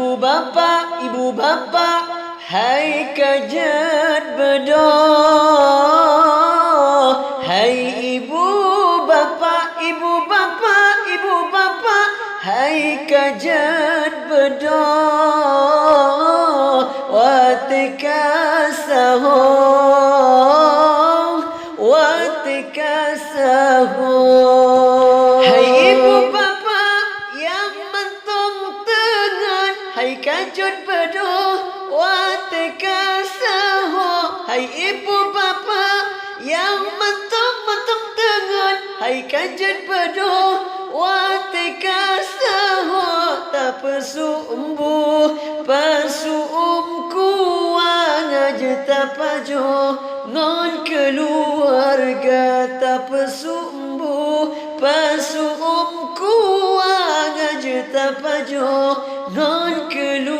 ibu bapa, hai kajat bedah. Hai ibu bapa, hai kajat bedah. Watika sahong, hai ibu bapa yang mentung tengan, hai kajut bedoh watika sahong. Hai ibu bapa yang mentung tengan, hai kajut bedoh watika sahong. Tak pesumbuh kuang aja tak pajoh non keluarga. Tak pesumbuh kuang aja tak pajoh non keluarga.